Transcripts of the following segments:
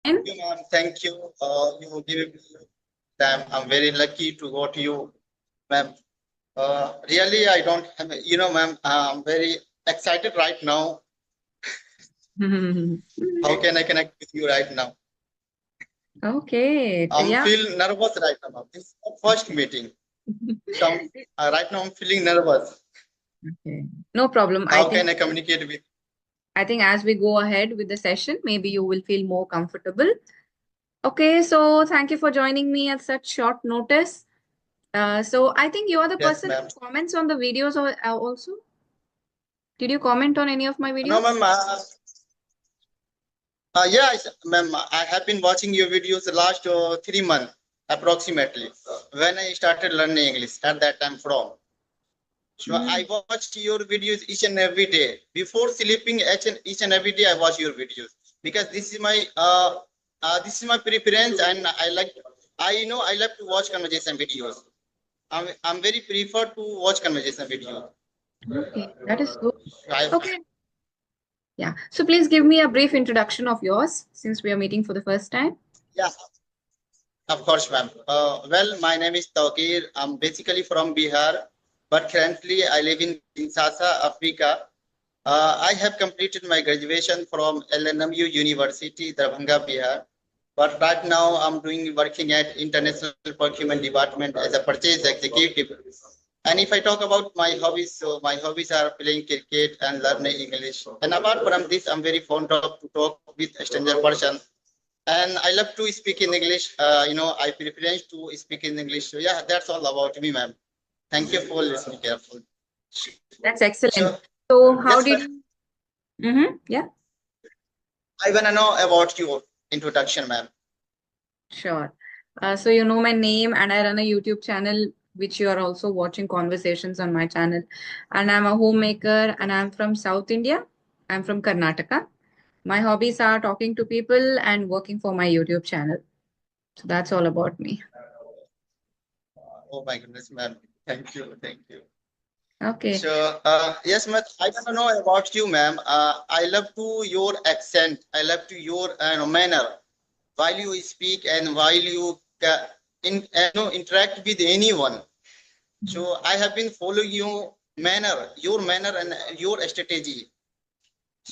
Thank you, ma'am. Thank you. You give me time. I'm very lucky to go to you, ma'am. Really, I don't have, ma'am, I'm very excited right now. How can I connect with you right now? Okay. I'm Yeah. feel nervous right now, ma'am. This is the first meeting. So right now I'm feeling nervous. Okay. No problem. How can I communicate with? I think as we go ahead with the session, maybe you will feel more comfortable. Okay, so thank you for joining me at such short notice. So I think you are the Yes, person ma'am. who comments on the videos also. Did you comment on any of my No, videos? ma'am. Yeah, ma'am. I have been watching your videos the last 3 months approximately when I started learning English at that time from. So I watched your videos each and every day. Before sleeping, each and every day I watch your videos because this is my preference, and I love to watch conversation videos. I'm very prefer to watch conversation videos. Okay, that is good. I, Okay. Yeah. So please give me a brief introduction of yours since we are meeting for the first time. yeah, of course, ma'am. Well, my name is Tawkir. I'm basically from Bihar, but currently I live in Kinshasa, Africa. I have completed my graduation from LNMU University, Darbhanga, Bihar. But right now I'm working at International Procurement Department as a purchase executive. And if I talk about my hobbies, so my hobbies are playing cricket and learning English. And apart from this, I'm very fond of to talk with a stranger person. And I love to speak in English. I prefer to speak in English. So yeah, that's all about me, ma'am. Thank you for listening carefully. That's excellent. So So how yes, did ma'am. you? Yeah, I wanna know about your introduction, ma'am. sure. So you know my name and I run a YouTube channel which you are also watching conversations on my channel. And I'm a homemaker and I'm from South India. I'm from Karnataka. My hobbies are talking to people and working for my YouTube channel. So that's all about me. Oh my goodness, ma'am. Thank you. Thank you. Okay. So, yes, ma'am. I want to know about you, ma'am. I love to your accent. I love to your manner while you speak and while you interact with anyone. So, I have been following your manner and your strategy.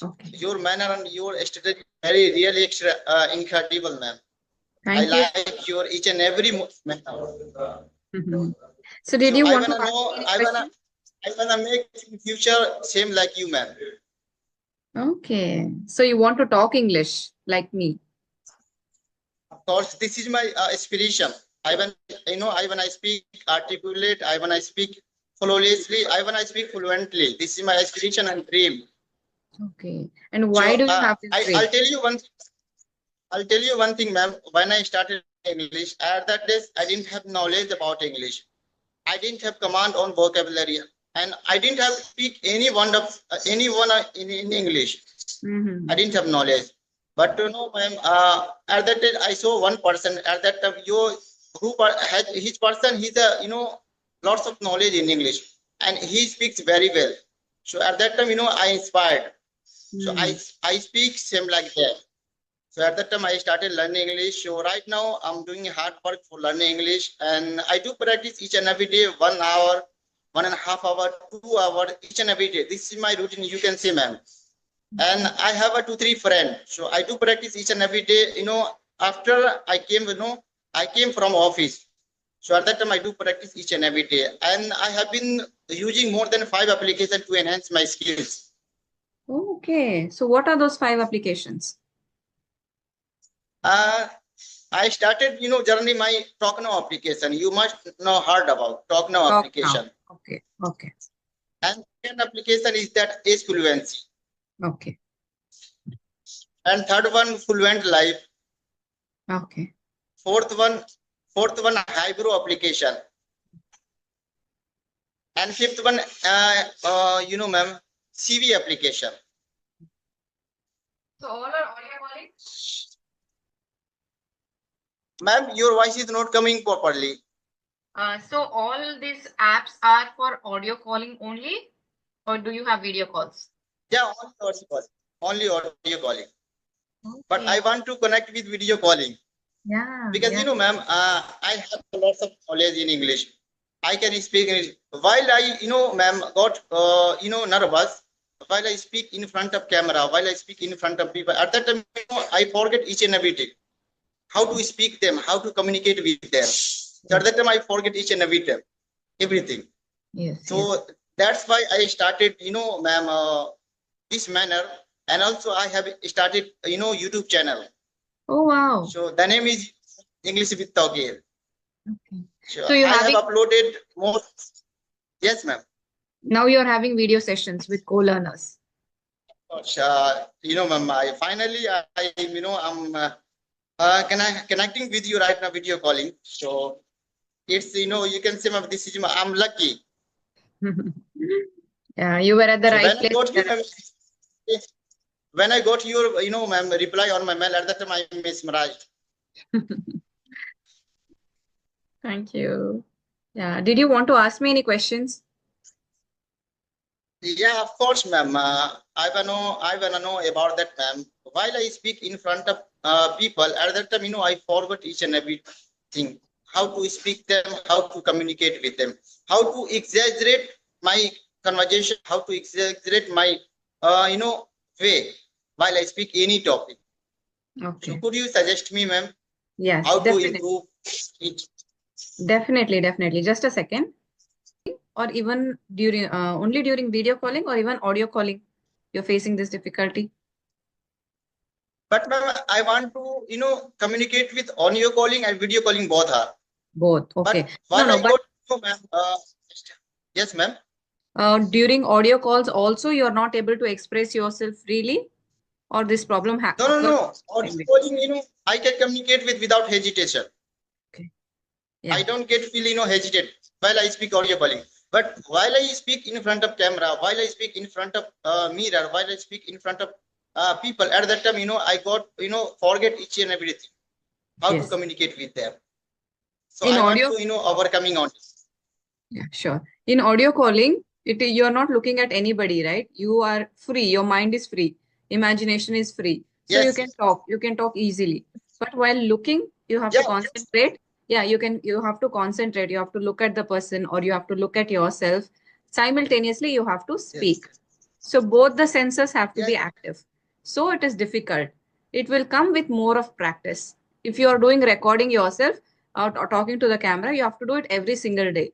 Okay. Your manner and your strategy very really incredible, ma'am. I Thank you. like your each and every manner. Mhm. So did So, you I want to wanna ask know. me any question? I wanna make in future same like you, ma'am. Okay. So you want to talk English like me? Of course, this is my aspiration. I when I speak articulate, I when I speak flawlessly, I when I speak fluently. This is my aspiration and dream. Okay. And why So do you have this dream? I'll tell you one thing, ma'am. When I started English, at that days I didn't have knowledge about English. I didn't have command on vocabulary, and I didn't have speak anyone in English. I Mm-hmm. didn't have knowledge. But you know, ma'am, at that time I saw one person at that time. Has his person. He's a lots of knowledge in English, and he speaks very well. So at that time, I inspired. So Mm. I speak same like that. So at that time I started learning English. So right now I'm doing hard work for learning English, and I do practice each and every day 1 hour, 1.5 hour, 2 hours each and every day. This is my routine. You can see, ma'am. And I have a 2 3 friend, so I do practice each and every day. After I came from office, so at that time I do practice each and every day, and I have been using more than 5 applications to enhance my skills. Okay. So what are those 5 applications? uh, I started journey my talk now application. You must know heard about talk now Talk now. application. Okay. Okay. And second application is that is fluency, Okay. and third one fluent life. Okay. Fourth one fourth one hybrid application. And fifth one, ma'am, CV application. So all are audio calling? Ma'am, your voice is not coming properly. So all these apps are for audio calling only, or do you have video calls? Yeah, only audio calling. but I Okay. want to connect with video calling Yeah, because yeah. ma'am, I have lots of knowledge in English. I can speak English. While I, ma'am, got nervous while I speak in front of camera, while I speak in front of people. At that time, I forget each and everything. How to speak them, how to communicate with them. So at Yes, that time, I forget each and everything. yes, yes. So that's why I started, ma'am, this manner. And also I have started, YouTube channel. Oh, wow. So the name is English with Togir. Okay. So So you're I have having uploaded more. Yes, ma'am. now you're having video sessions with co-learners. Ma'am, I'm connecting with you right now, video calling. So it's, you can say, ma'am, this is, I'm lucky. Yeah, you were at the So right place. when I got your, ma'am, reply on my mail, at that time I mesmerized. Thank you. Yeah. Did you want to ask me any questions? Yeah, of course, ma'am. I wanna know about that, ma'am. While I speak in front of people, at that time, I forgot each and everything. How to speak them, how to communicate with them, how to exaggerate my conversation, how to exaggerate my, way while I speak any topic. So Okay. could you suggest me, ma'am, Yes, how to definitely. improve it? Definitely, definitely. Just a second. Or even during only during video calling or even audio calling, you're facing this difficulty? But ma'am, I want to, communicate with audio calling and video calling both are. Both. Okay. But No, while no, I but got, ma'am, yes, ma'am. during audio calls also you're not able to express yourself freely, or this problem No, no, occurs no. Audio in between. calling, I can communicate with without hesitation. Okay. I Yeah. don't get feel, hesitate while I speak audio calling. But while I speak in front of camera, while I speak in front of mirror, while I speak in front of people, at that time, I got, forget each and everything, how to Yes. communicate with them. So In I want audio, to, overcoming on this. yeah, sure. In audio calling, you're not looking at anybody, right? You are free. Your mind is free. Imagination is free. So you Yes. can talk. You can talk easily. But while looking, you have Yeah. to concentrate. Yeah, you have to concentrate. You have to look at the person or you have to look at yourself. Simultaneously, you have to Yes. speak. So both the senses have to Yes. be active. So it is difficult. It will come with more of practice. If you are doing recording yourself or talking to the camera, you have to do it every single day.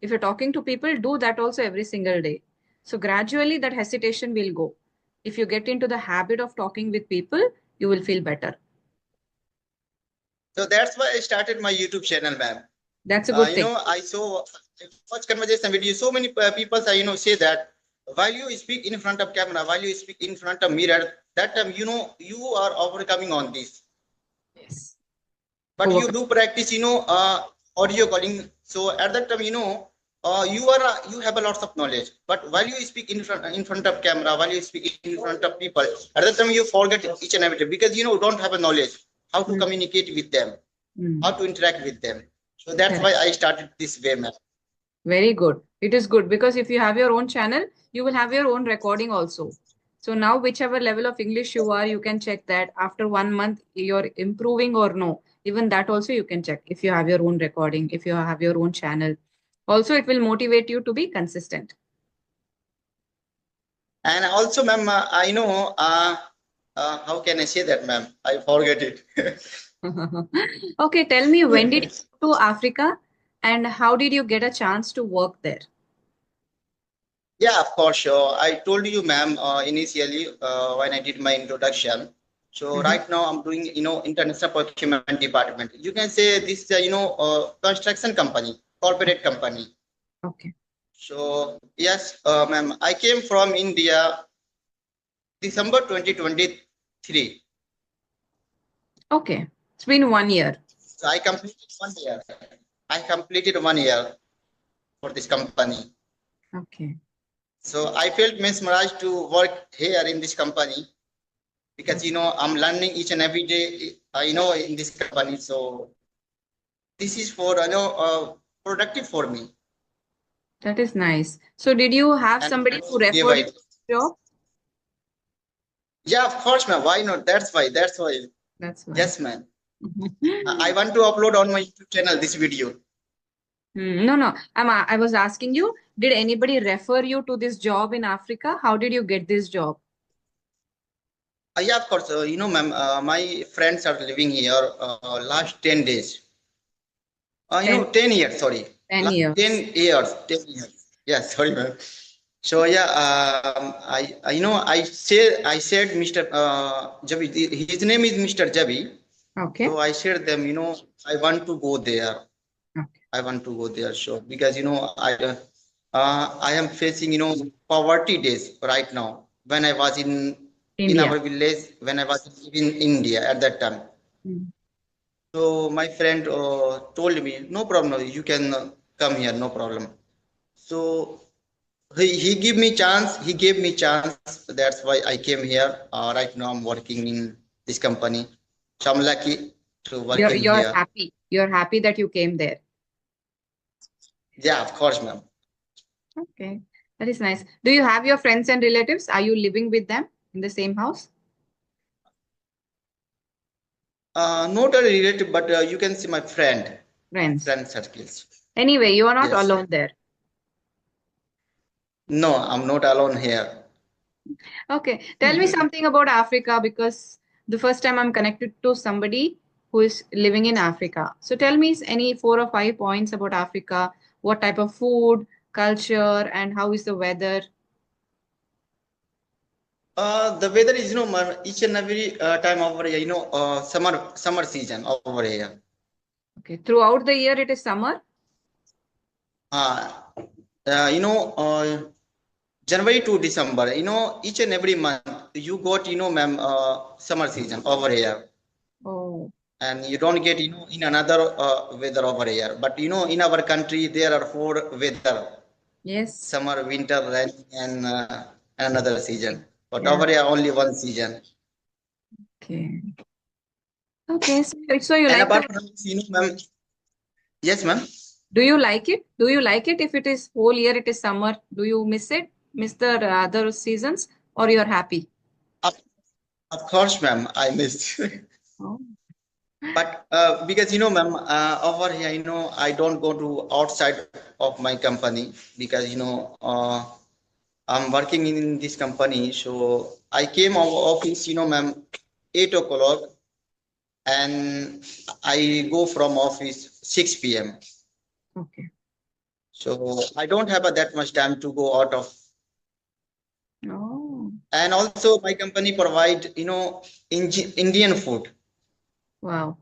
If you're talking to people, do that also every single day. So gradually that hesitation will go. If you get into the habit of talking with people, you will feel better. So that's why I started my YouTube channel, ma'am. That's a good thing. I saw first conversation video. So many people, say that while you speak in front of camera, while you speak in front of mirror, that time, you are overcoming on this. Yes. But you Overcome. do practice, audio calling. So at that time, you have a lot of knowledge. But while you speak in front of camera, while you speak in front of people, at that time you forget each and everything because don't have a knowledge how to Mm, communicate with them, how mm, to interact with them. So that's correct. why I started this way, ma'am. Very good. It is good because if you have your own channel, you will have your own recording also. So now, whichever level of English you are, you can check that after 1 month you're improving or no. Even that also you can check if you have your own recording, if you have your own channel. Also, it will motivate you to be consistent. And also, ma'am, I know, how can I say that, ma'am? I forget it. Okay, tell me, when did you go to Africa and how did you get a chance to work there? Yeah, of course, sure. I told you, ma'am, initially when I did my introduction. So Mhm. right now I'm doing, international procurement department. You can say this, construction company, corporate company. Okay. So yes, ma'am, I came from India, December 2023. Okay. It's been 1 year. So I completed 1 year. I completed 1 year for this company. Okay. So I felt mesmerized to work here in this company because Okay. I'm learning each and every day. In this company. So this is for productive for me. That is nice. So did you have And somebody who day referred by you day. to the job? Yeah, of course, ma'am. Why not? That's why. That's why. That's why. Yes, ma'am. I want to upload on my YouTube channel this video. No, no. I was asking you, did anybody refer you to this job in Africa? How did you get this job? Yeah, of course. Ma'am, my friends are living here last 10 days. 10, 10 years, sorry. 10 Last years. 10 years. 10 years. Yeah, sorry, ma'am. So yeah, I said Mr. Jabi, his name is Mr. Jabi. Okay. So I said them, I want to go there. Okay. I want to go there. So because I am facing poverty days right now. When I was in India. our village, when I was in India at that time. Mm. So my friend told me, no problem, you can come here, no problem. So he gave me chance. He gave me chance. That's why I came here. Right now I'm working in this company. So I'm lucky to You're working you're here. happy. You're happy that you came there. Yeah, of course, ma'am. Okay. That is nice. Do you have your friends and relatives? Are you living with them in the same house? Not a relative, but you can see my Friends. friend circles. Anyway, you are not Yes. alone there. No, I'm not alone here. Okay. Tell me something about Africa because the first time I'm connected to somebody who is living in Africa. So tell me any 4 or 5 points about Africa. What type of food, culture, and how is the weather? The weather is, each and every time over here, summer season over here. Okay. Throughout the year, it is summer. Uh, uh, you know, uh, January to December, each and every month you got, ma'am, summer season over here. Oh, And you don't get, in another weather over here. But, in our country, there are four weather, yes. summer, winter, rain, and another season. But Yeah. over here, only one season. Okay. Okay. So you And like apart the, from this, ma'am, yes, ma'am. do you like it? Do you like it if it is whole year, it is summer? Do you miss it? Miss the other seasons or you're happy? Of, of course, ma'am, I missed. Oh. But because ma'am, over here, I don't go to outside of my company because I'm working in this company. So I came out office, ma'am, 8 o'clock, and I go from office 6 p.m. Okay. So I don't have that much time to go out of. Oh, And also my company provide, Indian food. wow.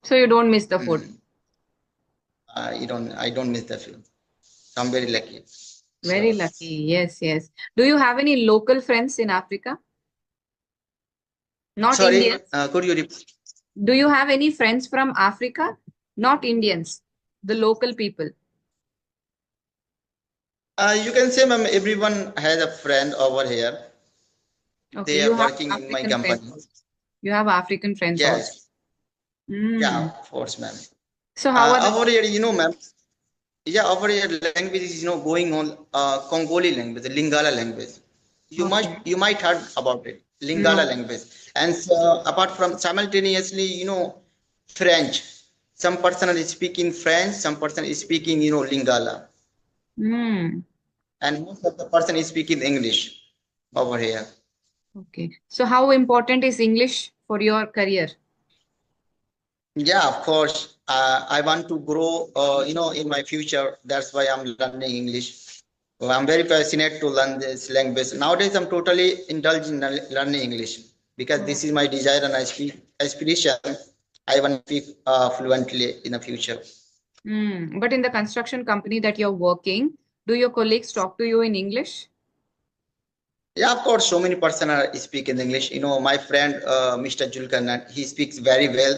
So you don't miss the food. Hmm. I don't miss the food. So I'm very lucky. Very So lucky. Yes, yes. Do you have any local friends in Africa? Not sorry, Indians. could you repeat? Do you have any friends from Africa? Not Indians, the local people. You can say, ma'am, everyone has a friend over here. Okay, They you are have working in my African friends company. also. You have African friends also. Yes, yeah, Mm. of course, ma'am. So how are the Over here, ma'am. Yeah, over here, language is, going on Congoli language, the Lingala language. okay. You might heard about it, Lingala No. language. And apart from simultaneously, French. Some person is speaking French, some person is speaking, Lingala, Mm. and most of the person is speaking English over here. Okay. So how important is English for your career? Yeah, of course. I want to grow, in my future. That's why I'm learning English. Well, I'm very passionate to learn this language. Nowadays, I'm totally indulged in learning English because Oh. this is my desire and aspiration. I want to speak fluently in the future. Mm. But in the construction company that you're working, do your colleagues talk to you in English? Yeah, of course. So many person are speaking English. My friend, Mr. Julkarnath, he speaks very well.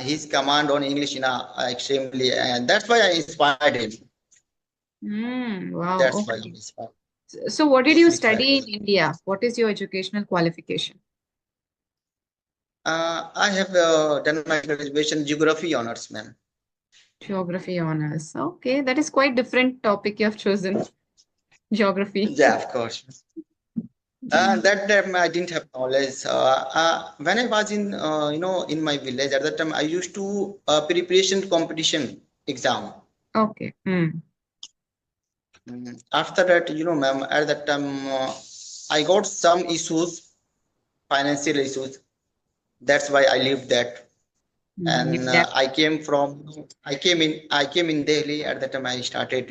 His command on English, extremely, and that's why I inspired him. Mm. Wow. That's why I'm Okay. inspired. So what did He you speaks very study well. in India? What is your educational qualification? I have done my graduation geography honors, ma'am. Geography honors. Okay, that is quite different topic you have chosen. Geography. Yeah, of course. That time I didn't have knowledge. When I was in, in my village at that time, I used to preparation competition exam. Okay. After that, ma'am, at that time, I got some issues, financial issues. That's why I left that. You And left. I came in Delhi. At that time, I started,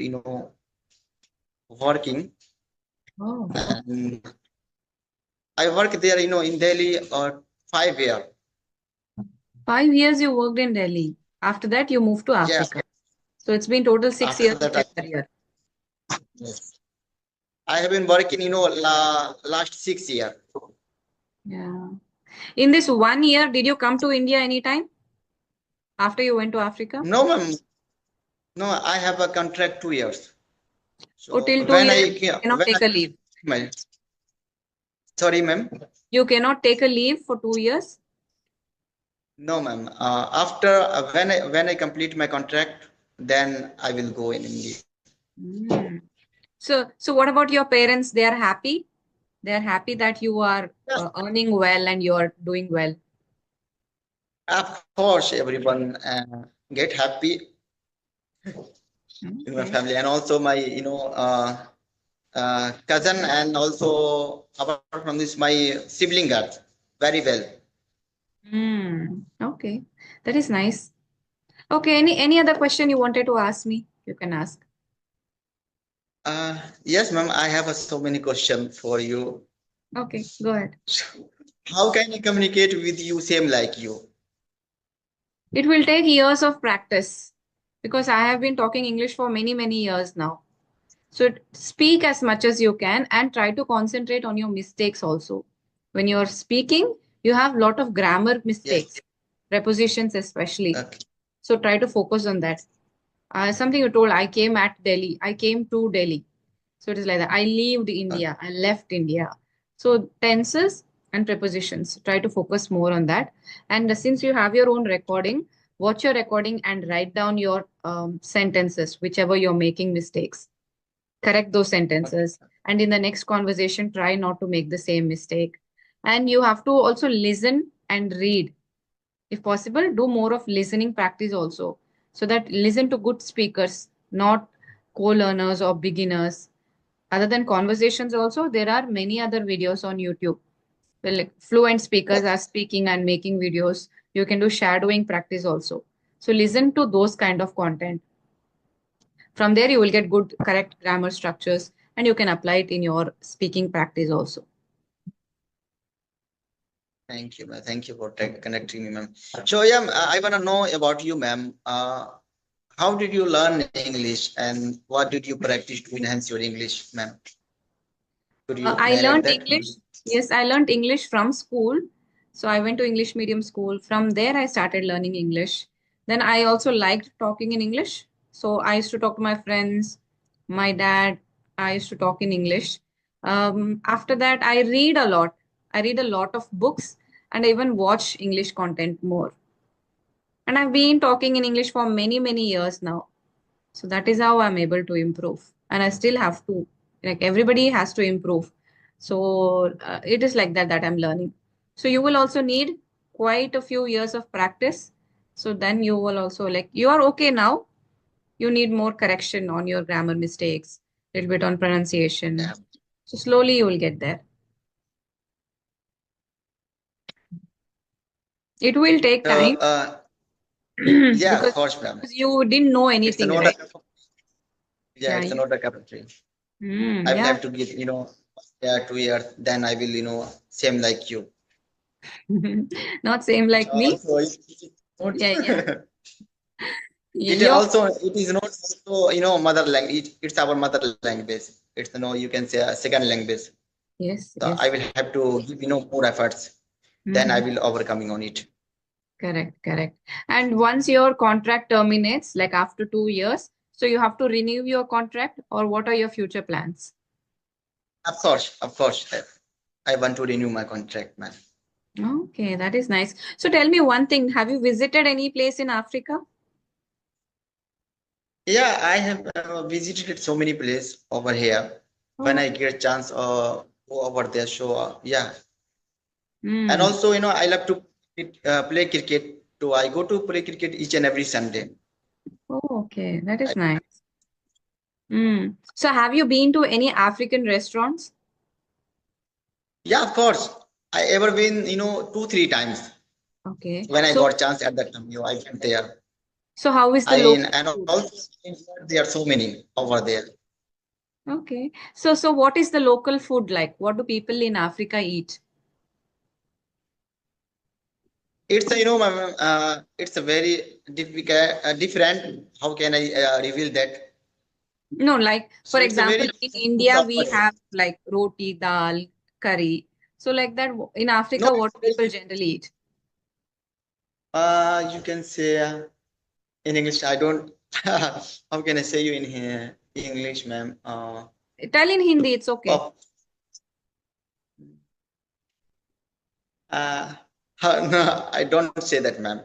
working. Oh, okay. And I worked there, in Delhi, 5 years. 5 years you worked in Delhi. After that, you moved to Yes. Africa. So it's been total six After years of that, your career. yes. I have been working, last 6 years. Yeah. In this 1 year, did you come to India anytime after you went to Africa? No, ma'am. No, I have a contract 2 years. Or So till 2 years, you cannot take a leave. my- sorry, ma'am. You cannot take a leave for 2 years. No, ma'am. After when I complete my contract, then I will go in India. Mm. So what about your parents? They are happy. They are happy that you are Yes, earning well and you are doing well. of course, everyone get happy in my Okay. family, and also my cousin, and also apart from this, my sibling got very well. Okay. That is nice. Okay. Any other question you wanted to ask me? You can ask. Yes, ma'am. I have so many questions for you. Okay. Go ahead. How can I communicate with you same like you? It will take years of practice because I have been talking English for many, many years now. So speak as much as you can and try to concentrate on your mistakes also. When you're speaking, you have a lot of grammar Yes. mistakes, prepositions especially. Okay. So try to focus on that. Something you told, I came at Delhi. I came to Delhi. So it is like that. I leaved India. I left India. So tenses and prepositions. Try to focus more on that. And since you have your own recording, watch your recording and write down your sentences, whichever you're making mistakes. Correct those sentences. And in the next conversation, try not to make the same mistake. And you have to also listen and read. If possible, do more of listening practice also. So that listen to good speakers, not co-learners or beginners. Other than conversations also, there are many other videos on YouTube. Well, like fluent speakers are speaking and making videos. You can do shadowing practice also. So listen to those kind of content. From there, you will get good, correct grammar structures and you can apply it in your speaking practice also. Thank you, ma'am. Thank you for connecting me, ma'am. So, yeah, I want to know about you, ma'am. How did you learn English, and what did you practice to enhance your English, ma'am? Could you I narrate learned that? English. Yes, I learned English from school. So I went to English medium school. From there, I started learning English. Then I also liked talking in English. So I used to talk to my friends, my dad. I used to talk in English. After that, I read a lot. I read a lot of books and I even watch English content more. And I've been talking in English for many, many years now. So that is how I'm able to improve. And I still have to, like everybody has to improve. So it is like that I'm learning. So you will also need quite a few years of practice. So then you will also like, you are okay now. You need more correction on your grammar mistakes, a little bit on pronunciation. Yeah. So slowly you will get there. It will take So, time yeah, of because course, ma'am. you didn't know It's anything, not a right? yeah, Yeah. it's not a cup of tea. I will Yeah. have to give, yeah, 2 years. Then I will, same like you. Not same like me. Also, Yeah, yeah. Your it is not also, mother language. It's our mother language. It's, you can say a second language. yes, So I yes. will have to give, more efforts. Then I Mhm. will overcoming on it. Correct, correct. And once your contract terminates, like after 2 years, so you have to renew your contract, or what are your future plans? Of course. I want to renew my contract, man. Okay, that is nice. So tell me one thing, have you visited any place in Africa? Yeah, I have visited so many places over here. When Oh, I get chance, go over there. So yeah, and Hmm. also I love to play cricket. So I go to play cricket each and every Sunday. Oh, okay. That I, is nice. Hmm. So have you been to any African restaurants? yeah, of course. I ever been 2 3 times Okay. when I got chance at that time. I went there. So how is the I local and food? also there are so many over there. Okay. So what is the local food like? What do people in Africa eat? It's it's a very different. How can I reveal that? No, like for So it's a example, very in different food India we over. have like roti, dal, curry. So like that in No, Africa, it's what do very, people generally eat? you can say in English. I don't. How can I say you in here English, ma'am? Tell in Hindi, it's okay. Pop. Uh, no, I don't say that, ma'am.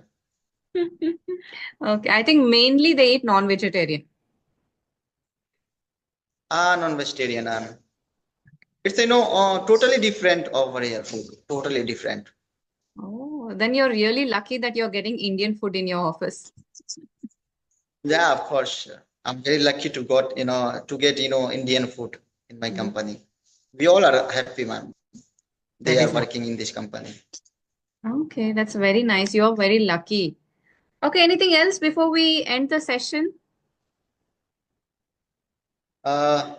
Okay, I think mainly they eat non-vegetarian. Non-vegetarian. It's totally different over here. Food totally different. Oh, then you're really lucky that you're getting Indian food in your office. Yeah, of course. I'm very lucky to get Indian food in my Mm. company. We all are happy, man. They That are is nice. working in this company. Okay, that's very nice. You're very lucky. Okay, anything else before we end the session? Uh,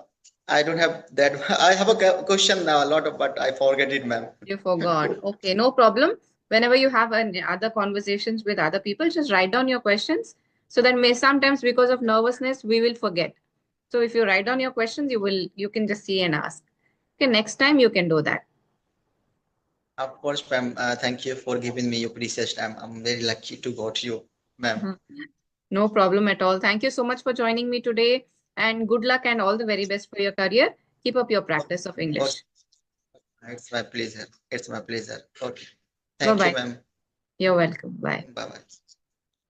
I don't have that. I have a question now, a lot of, but I forget it, ma'am. You forgot. Okay, no problem. Whenever you have other conversations with other people, just write down your questions. So that may sometimes because of nervousness, we will forget. So if you write down your questions, you can just see and ask. Okay, next time you can do that. Of course, ma'am. Thank you for giving me your precious time. I'm very lucky to got you, ma'am. Mhm. No problem at all. Thank you so much for joining me today and good luck and all the very best for your career. Keep up your practice of Of course, English. it's my pleasure. It's my pleasure. Okay. Bye Thank you, bye. ma'am. You're welcome. Bye. Bye bye.